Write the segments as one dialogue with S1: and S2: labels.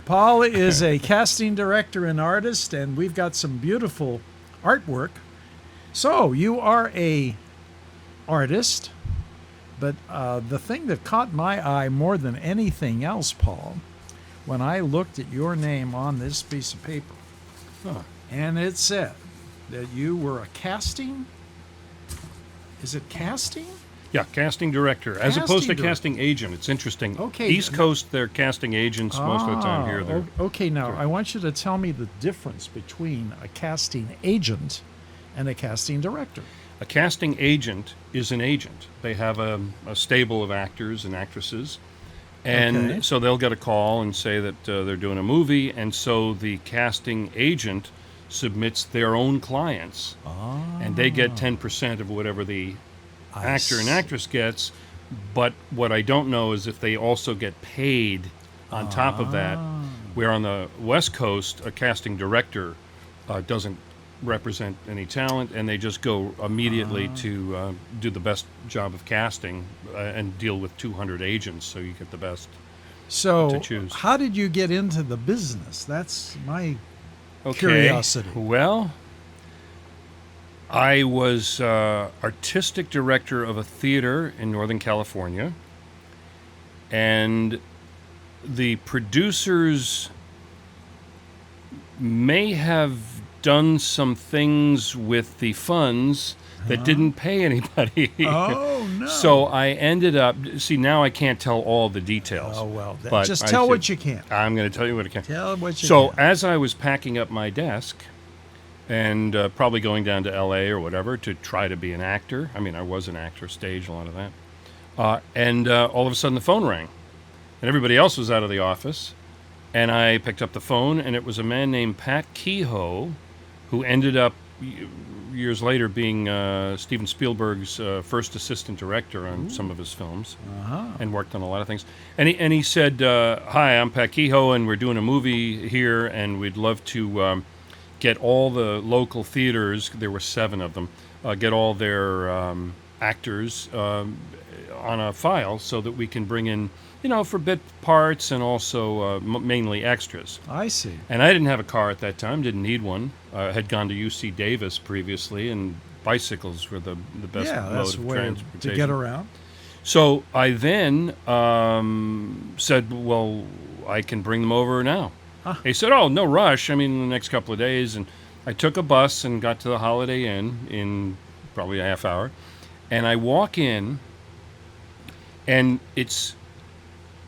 S1: Paul is a casting director and artist, and we've got some beautiful artwork. So you are a artist, but the thing that caught my eye more than anything else, Paul, when I looked at your name on this piece of paper, and it said that you were a casting. Is it casting?
S2: Yeah, casting director, as opposed to casting agent. It's interesting.
S1: Okay.
S2: East Coast, they're casting agents most of the time. Here, they're...
S1: Okay, now I want you to tell me the difference between a casting agent and a casting director.
S2: A casting agent is an agent. They have a stable of actors and actresses, and so they'll get a call and say that they're doing a movie, and so the casting agent submits their own clients, and they get 10% of whatever the actor and actress gets. But what I don't know is if they also get paid on top of that, where on the West Coast, a casting director doesn't represent any talent, and they just go immediately to do the best job of casting and deal with 200 agents, so you get the best to choose.
S1: How did you get into the business? That's my curiosity.
S2: Well, I was artistic director of a theater in Northern California, and the producers may have done some things with the funds that didn't pay anybody.
S1: Oh, no.
S2: So I ended up, now I can't tell all the details.
S1: Oh, well,
S2: but
S1: just tell what you can.
S2: I'm going to tell you what I can.
S1: Tell what you
S2: So
S1: can.
S2: as I was packing up my desk and probably going down to L.A. or whatever to try to be an actor, I mean, I was an actor, stage, a lot of that, and all of a sudden the phone rang, and everybody else was out of the office, and I picked up the phone, and it was a man named Pat Kehoe, who ended up years later being Steven Spielberg's first assistant director on some of his films, and worked on a lot of things. And he said, "Hi, I'm Pat Kehoe, and we're doing a movie here, and we'd love to get all the local theaters, there were 7 of them, get all their actors on a file so that we can bring in, for bit parts and also mainly extras."
S1: I see.
S2: And I didn't have a car at that time, didn't need one. Had gone to UC Davis previously, and bicycles were the best mode of transportation.
S1: To get around.
S2: So I then said, well, I can bring them over now. He said, oh, no rush. I mean, the next couple of days. And I took a bus and got to the Holiday Inn in probably a half hour. And I walk in, and it's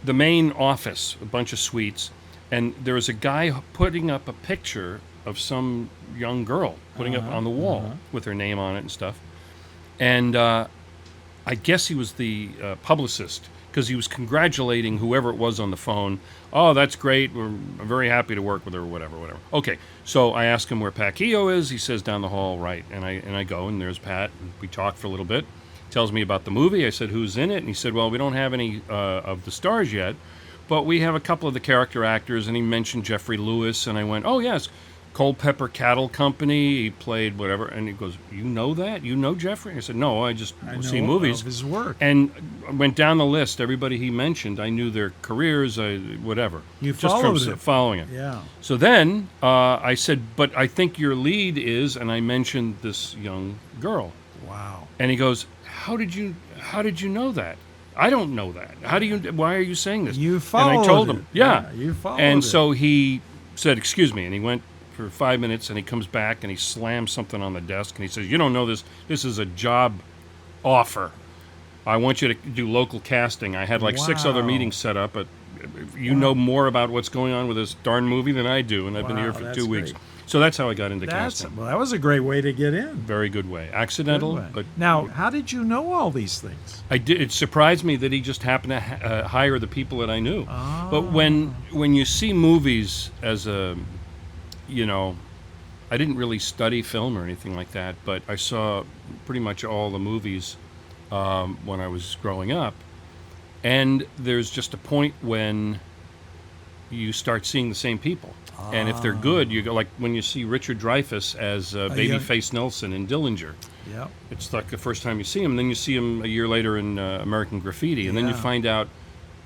S2: the main office, a bunch of suites, and there was a guy putting up a picture of some young girl, putting up on the wall with her name on it and stuff. And I guess he was the publicist, because he was congratulating whoever it was on the phone. Oh, that's great. We're very happy to work with her, or whatever. Okay, so I asked him where Pat Kehoe is. He says down the hall, right. And I go, and there's Pat. And we talk for a little bit. Tells me about the movie. I said, who's in it? And he said, well, we don't have any of the stars yet, but we have a couple of the character actors. And he mentioned Jeffrey Lewis. And I went, oh, yes, Culpeper Cattle Company. He played whatever. And he goes, you know that? You know Jeffrey? I said, no, I just see movies.
S1: Of his work.
S2: And I went down the list. Everybody he mentioned, I knew their careers, whatever.
S1: You
S2: just
S1: followed
S2: from
S1: it.
S2: Following it.
S1: Yeah.
S2: So then I said, but I think your lead is, and I mentioned this young girl.
S1: Wow.
S2: And he goes, how did you know that? I don't know that. Why are you saying this?
S1: You followed
S2: And I told him,
S1: it.
S2: yeah.
S1: You followed
S2: and
S1: it.
S2: so he said, excuse me, and he went for 5 minutes, and he comes back, and he slams something on the desk, and he says, you don't know this. This is a job offer. I want you to do local casting. I had 6 other meetings set up, but you know more about what's going on with this darn movie than I do, and I've been here for 2 weeks.
S1: Great.
S2: So that's how I got into casting.
S1: Well, that was a great way to get in.
S2: Very good way. Accidental,
S1: Good way.
S2: but...
S1: Now, how did you know all these things?
S2: I did. It surprised me that he just happened to hire the people that I knew. But when you see movies as a, I didn't really study film or anything like that, but I saw pretty much all the movies when I was growing up. And there's just a point when you start seeing the same people. And if they're good, you go, like when you see Richard Dreyfuss as Babyface Nelson in Dillinger.
S1: Yeah.
S2: It's like the first time you see him. Then you see him a year later in American Graffiti. And then you find out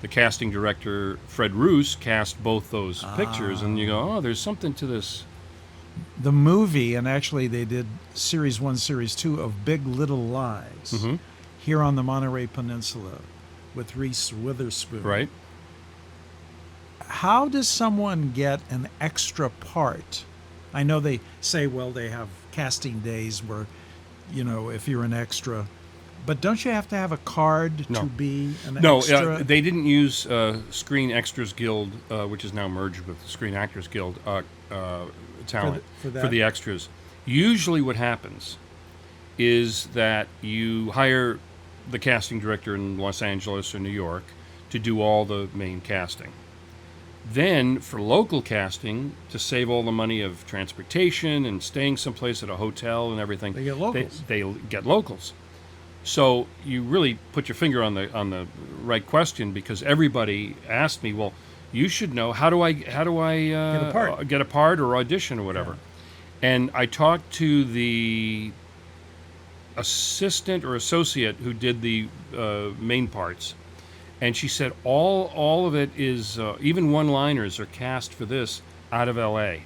S2: the casting director, Fred Roos, cast both those pictures, and you go, oh, there's something to this.
S1: The movie, and actually they did Series 1, Series 2 of Big Little Lies here on the Monterey Peninsula with Reese Witherspoon.
S2: Right.
S1: How does someone get an extra part? I know they say, well, they have casting days where, if you're an extra. But don't you have to have a card to be an extra?
S2: No, they didn't use Screen Extras Guild, which is now merged with Screen Actors Guild, talent
S1: for
S2: the extras. Usually what happens is that you hire the casting director in Los Angeles or New York to do all the main casting. Then, for local casting, to save all the money of transportation and staying someplace at a hotel and everything,
S1: they get locals.
S2: They get locals. So you really put your finger on the right question, because everybody asked me, well, you should know, how do I get a part or audition or whatever. Yeah. And I talked to the assistant or associate who did the main parts. And she said all of it is, even one-liners are cast for this out of L.A.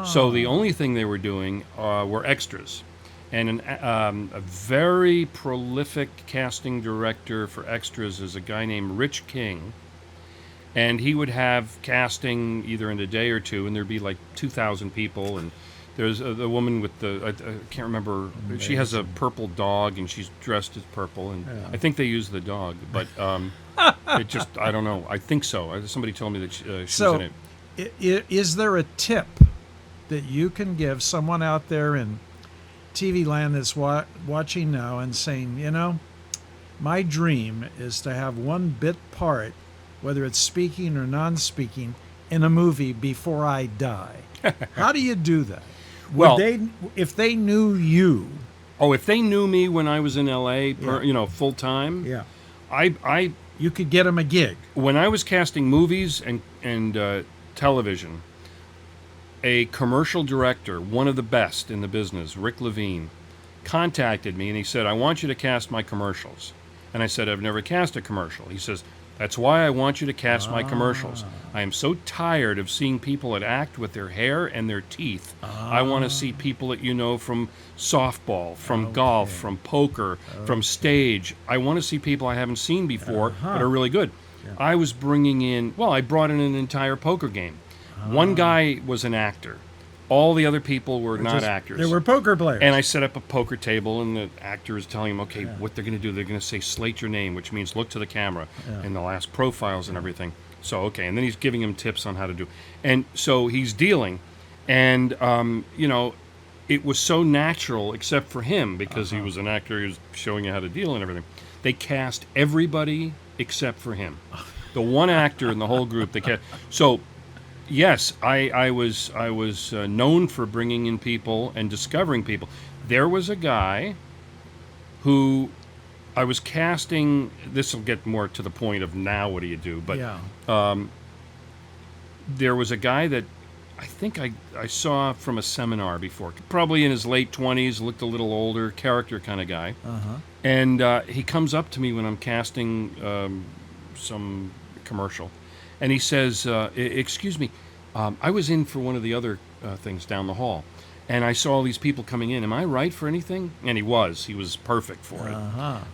S2: So the only thing they were doing were extras. And a very prolific casting director for extras is a guy named Rich King. And he would have casting either in a day or two, and there'd be like 2,000 people. And there's the woman with I can't remember, she has a purple dog, and she's dressed as purple. And I think they use the dog, but... it just, I don't know. I think so. Somebody told me that she's in it.
S1: Is there a tip that you can give someone out there in TV land that's watching now and saying, my dream is to have one bit part, whether it's speaking or non-speaking, in a movie before I die? How do you do that?
S2: Well,
S1: if they knew you.
S2: Oh, if they knew me when I was in L.A., full time.
S1: Yeah. You could get them a gig.
S2: When I was casting movies and television, a commercial director, one of the best in the business, Rick Levine, contacted me and he said, I want you to cast my commercials. And I said, I've never cast a commercial. He says, that's why I want you to cast my commercials. I am so tired of seeing people that act with their hair and their teeth. I want to see people that from softball, from golf, from poker, from stage. I want to see people I haven't seen before that are really good. Yeah. I was bringing in, I brought in an entire poker game. One guy was an actor. All the other people were not actors.
S1: They were poker players.
S2: And I set up a poker table, and the actor is telling him, okay, what they're going to do, they're going to say, slate your name, which means look to the camera, and they'll ask profiles and everything. So, okay, and then he's giving him tips on how to do. And so he's dealing, and, it was so natural, except for him, because he was an actor, he was showing you how to deal and everything. They cast everybody except for him. The one actor in the whole group, they cast. So... yes, I was known for bringing in people and discovering people. There was a guy who I was casting. This will get more to the point of now. What do you do? But there was a guy that I think I saw from a seminar before. Probably in his late 20s, looked a little older, character kind of guy. And he comes up to me when I'm casting some commercial. And he says, excuse me, I was in for one of the other things down the hall, and I saw all these people coming in. Am I right for anything? And he was perfect for it.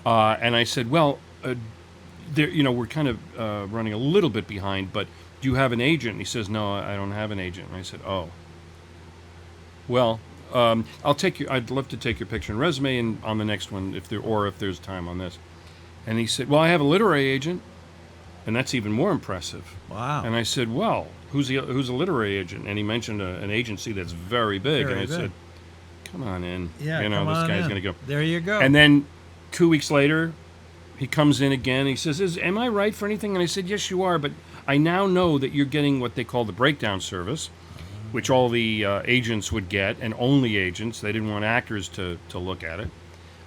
S2: And I said, well, we're kind of running a little bit behind, but do you have an agent? And he says, no, I don't have an agent. And I said, oh. Well, I'd love to take your picture and resume and on the next one, if there's time on this. And he said, well, I have a literary agent. And that's even more impressive.
S1: Wow.
S2: And I said, well, who's a literary agent? And he mentioned an agency that's very big. And I said, come on in.
S1: Yeah,
S2: this guy's going to go.
S1: There you go.
S2: And then 2 weeks later, he comes in again. He says, am I right for anything? And I said, yes, you are. But I now know that you're getting what they call the breakdown service, which all the agents would get, and only agents. They didn't want actors to look at it,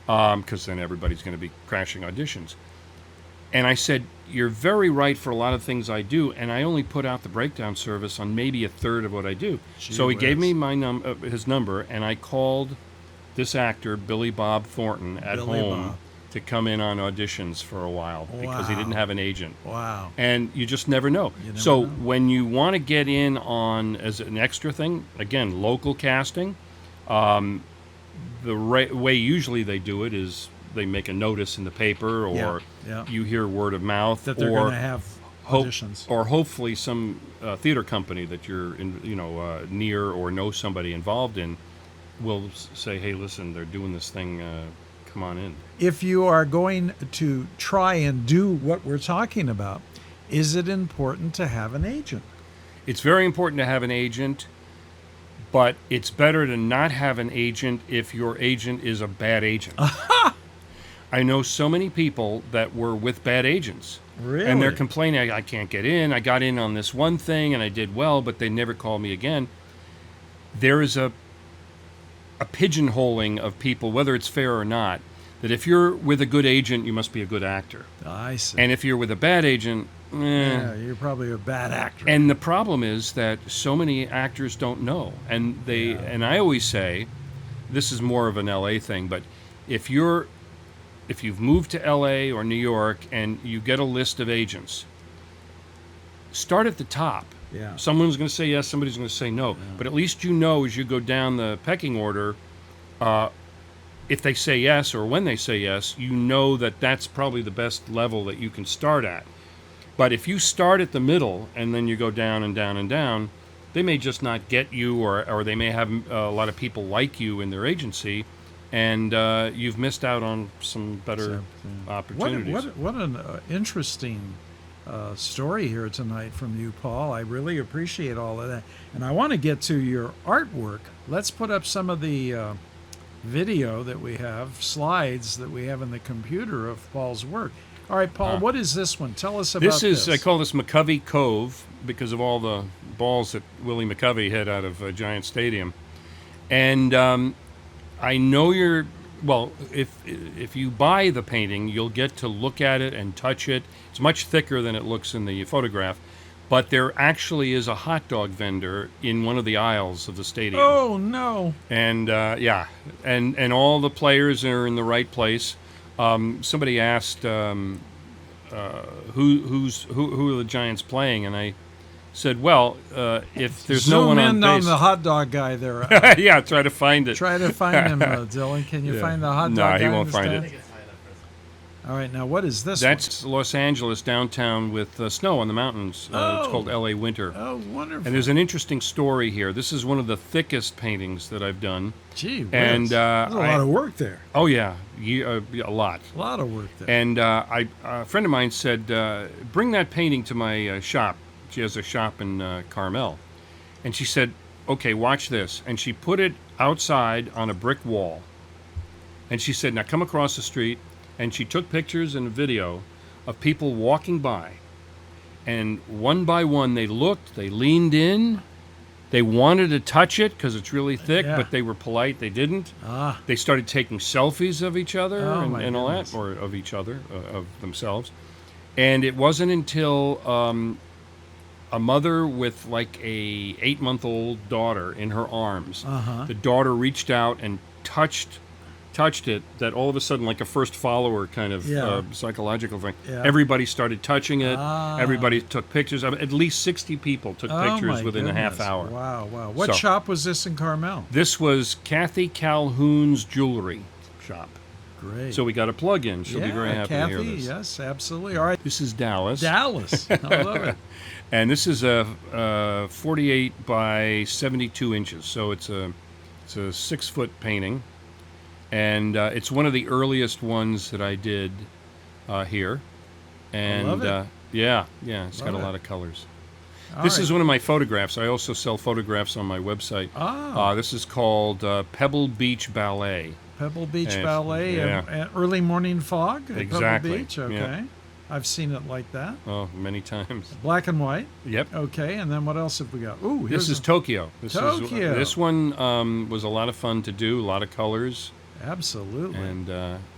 S2: because then everybody's going to be crashing auditions. And I said, you're very right for a lot of things I do, and I only put out the breakdown service on maybe a third of what I do. So he gave me his number, and I called this actor, Billy Bob Thornton, at home to come in on auditions for a while because he didn't have an agent.
S1: Wow.
S2: And you just never know. When you want to get in on as an extra thing, again, local casting, the way usually they do it is they make a notice in the paper, or you hear word of mouth
S1: that they're going to have auditions,
S2: or hopefully some theater company that you're in, near or know somebody involved in will say, "Hey, listen, they're doing this thing. Come on in."
S1: If you are going to try and do what we're talking about, is it important to have an agent?
S2: It's very important to have an agent, but it's better to not have an agent if your agent is a bad agent. I know so many people that were with bad agents.
S1: Really?
S2: And they're complaining, I can't get in. I got in on this one thing and I did well, but they never called me again. There is a pigeonholing of people, whether it's fair or not, that if you're with a good agent, you must be a good actor.
S1: I see.
S2: And if you're with a bad agent,
S1: you're probably a bad actor.
S2: And the problem is that so many actors don't know. And and I always say, this is more of an LA thing, but if you've moved to LA or New York and you get a list of agents, start at the top.
S1: Yeah.
S2: Someone's going to say yes, somebody's going to say no. Yeah. But at least you know as you go down the pecking order, if they say yes or when they say yes, you know that that's probably the best level that you can start at. But if you start at the middle and then you go down and down and down, they may just not get you, or they may have a lot of people like you in their agency, and you've missed out on some better opportunities.
S1: What an interesting story here tonight from you, Paul. I really appreciate all of that. And I want to get to your artwork. Let's put up some of the video that we have, slides that we have in the computer of Paul's work. All right, Paul, what is this one? Tell us about this.
S2: I call this McCovey Cove because of all the balls that Willie McCovey hit out of Giant Stadium. And I know if you buy the painting, you'll get to look at it and touch it. It's much thicker than it looks in the photograph, but there actually is a hot dog vendor in one of the aisles of the stadium.
S1: Oh, no.
S2: And and all the players are in the right place. Somebody asked who are the Giants playing, and I said, well, if there's no one on base...
S1: Zoom in on the hot dog guy there.
S2: Yeah, try to find it.
S1: Try to find him, Dylan. Can you find the hot dog guy?
S2: No, he won't find it.
S1: All right, now what is this?
S2: That's Los Angeles downtown with snow on the mountains. It's called L.A. Winter.
S1: Oh, wonderful.
S2: And there's an interesting story here. This is one of the thickest paintings that I've done.
S1: Gee whiz.
S2: And
S1: there's a lot of work there.
S2: Oh, yeah. A lot.
S1: A lot of work there.
S2: And a friend of mine said, bring that painting to my shop. She has a shop in Carmel. And she said, okay, watch this. And she put it outside on a brick wall. And she said, now come across the street. And she took pictures and video of people walking by. And one by one, they looked, they leaned in, they wanted to touch it because it's really thick, but they were polite, they didn't. They started taking selfies of each other and all that, or of each other, of themselves. And it wasn't until a mother with like a 8-month-old daughter in her arms, the daughter reached out and touched it, that all of a sudden, like a first follower kind of psychological thing, everybody started touching it. Everybody took pictures of it. At least 60 people took pictures within a half hour.
S1: Wow. What shop was this in Carmel?
S2: This was Kathy Calhoun's jewelry shop.
S1: Great.
S2: So we got a plug in. She'll be very happy
S1: Kathy,
S2: to hear this.
S1: Yes, absolutely. All right.
S2: This is Dallas.
S1: I love it.
S2: And this is a 48 by 72 inches. So it's a 6-foot painting. And it's one of the earliest ones that I did here. And
S1: I love it.
S2: It's got a lot of colors. This is one of my photographs. I also sell photographs on my website. This is called Pebble Beach Ballet.
S1: Pebble Beach Ballet, early morning fog at
S2: Exactly.
S1: Pebble Beach. Okay.
S2: Yeah.
S1: I've seen it like that.
S2: Oh, many times.
S1: Black and white.
S2: Yep.
S1: Okay, and then what else have we got? Ooh,
S2: this is Tokyo.
S1: Tokyo.
S2: This one was a lot of fun to do. A lot of colors.
S1: Absolutely.
S2: And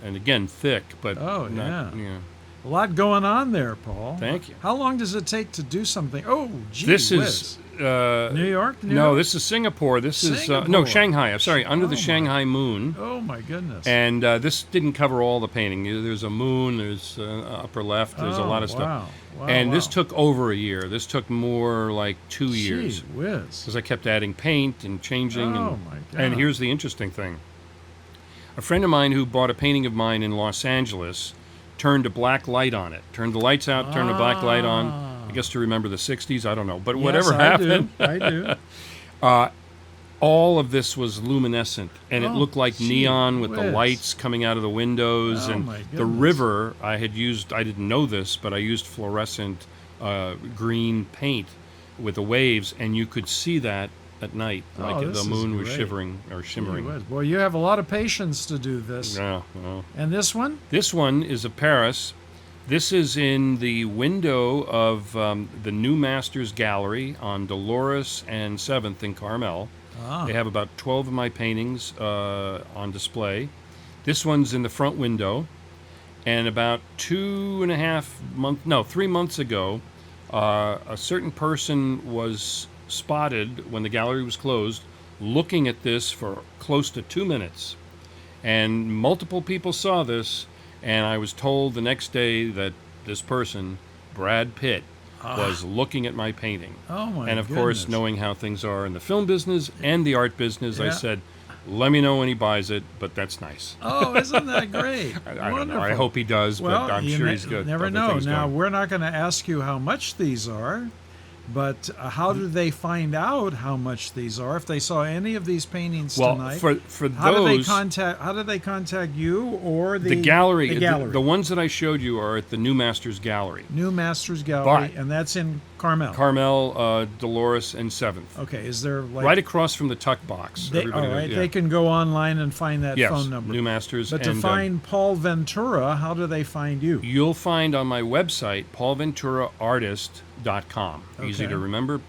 S2: again, thick, but
S1: a lot going on there, Paul.
S2: Thank you.
S1: How long does it take to do something? Oh, gee
S2: This
S1: whiz. New York?
S2: No, this is Singapore. This is Shanghai. I'm sorry, Under the Shanghai Moon.
S1: Oh my goodness!
S2: And this didn't cover all the painting. There's a moon. There's upper left. There's a lot of stuff.
S1: Wow,
S2: and this took over a year. This took more like 2 years.
S1: Gee whiz!
S2: Because I kept adding paint and changing.
S1: Oh my God!
S2: And here's the interesting thing. A friend of mine who bought a painting of mine in Los Angeles turned a black light on it. Turned the lights out, turned a black light on. I guess to remember the 60s, I don't know. But whatever happened.
S1: I do.
S2: All of this was luminescent, and it looked like neon with the
S1: whiz.
S2: lights coming out of the windows.
S1: Oh,
S2: and
S1: my
S2: the
S1: goodness.
S2: river, I didn't know this, but I used fluorescent green paint with the waves, and you could see that at night, like
S1: this
S2: the
S1: is
S2: moon was
S1: great.
S2: shivering or shimmering.
S1: Gee whiz. Well, you have a lot of patience to do this.
S2: Yeah, well.
S1: And this one?
S2: This one is a Paris. This is in the window of the New Masters Gallery on Dolores and 7th in Carmel. They have about 12 of my paintings on display. This one's in the front window. And about 3 months ago, a certain person was spotted when the gallery was closed, looking at this for close to 2 minutes. And multiple people saw this, and I was told the next day that this person, Brad Pitt, was looking at my painting.
S1: Oh my
S2: And of course,
S1: goodness.
S2: knowing how things are in the film business and the art business, I
S1: Yeah.
S2: said, let me know when he buys it, but that's nice.
S1: Oh, isn't that great?
S2: I don't know.
S1: Wonderful.
S2: I hope he does,
S1: Well,
S2: but I'm
S1: you
S2: sure he's good.
S1: never
S2: Other
S1: know.
S2: things
S1: Now,
S2: going.
S1: we're not going to ask you how much these are, but how do they find out how much these are if they saw any of these paintings
S2: Well,
S1: tonight?
S2: for
S1: how do
S2: those,
S1: they contact you or
S2: the gallery,
S1: The gallery.
S2: the ones that I showed you are at the New Masters Gallery.
S1: New Masters Gallery,
S2: But-
S1: and that's in Carmel.
S2: Carmel, Dolores, and 7th.
S1: Okay, is there like
S2: Right across from the tuck box.
S1: They, all
S2: Everybody knows-
S1: right,
S2: yeah.
S1: they can go online and find that
S2: Yes,
S1: phone number.
S2: New Masters.
S1: But to
S2: and,
S1: find Paul Ventura, how do they find you?
S2: you'll find on my website, paulventuraartist.com. Easy
S1: Okay.
S2: to remember.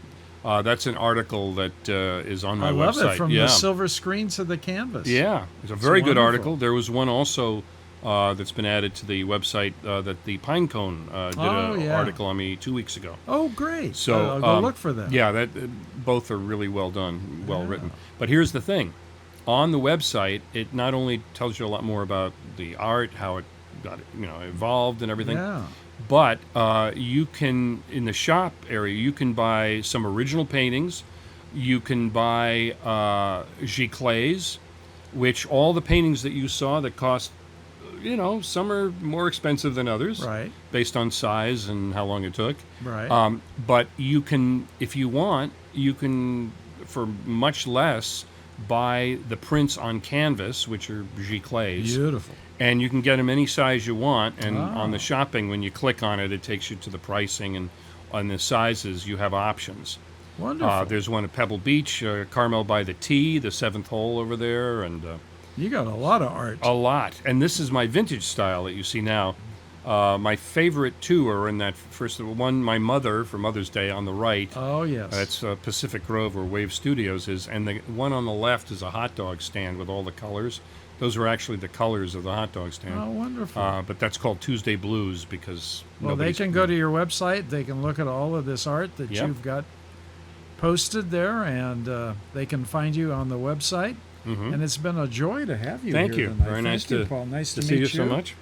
S2: That's an article that is on my
S1: I love
S2: website.
S1: it, from
S2: yeah.
S1: the silver screen to the canvas.
S2: Yeah, it's a very good
S1: wonderful.
S2: article. There was one also that's been added to the website that the Pinecone did an article on me 2 weeks ago.
S1: Oh, great.
S2: So
S1: I'll go look for that.
S2: Yeah, that both are really well done, well written. But here's the thing: on the website, it not only tells you a lot more about the art, how it got evolved and everything,
S1: Yeah.
S2: but you can, in the shop area, you can buy some original paintings. You can buy giclées, which all the paintings that you saw that cost, some are more expensive than others,
S1: Right.
S2: based on size and how long it took.
S1: Right.
S2: But you can, if you want, for much less, buy the prints on canvas, which are giclées.
S1: Beautiful.
S2: And you can get them any size you want. And
S1: Oh.
S2: on the shopping, when you click on it, it takes you to the pricing. And on the sizes, you have options.
S1: Wonderful.
S2: There's one at Pebble Beach, Carmel by the T, the 7th hole over there, and
S1: You got a lot of art.
S2: a lot. And this is my vintage style that you see now. My favorite two are in that first one, my mother for Mother's Day on the right.
S1: Oh, yes.
S2: That's Pacific Grove where Wave Studios is. And the one on the left is a hot dog stand with all the colors. Those are actually the colors of the hot dog stand.
S1: Oh, wonderful.
S2: But that's called Tuesday Blues because
S1: Well, they can go to your website. They can look at all of this art that
S2: Yep.
S1: you've got posted there, and they can find you on the website.
S2: Mhm.
S1: And it's been a joy to have you
S2: Thank
S1: here
S2: you.
S1: tonight.
S2: Very nice
S1: Thank you,
S2: to,
S1: Paul. Nice to
S2: see
S1: meet
S2: you so much.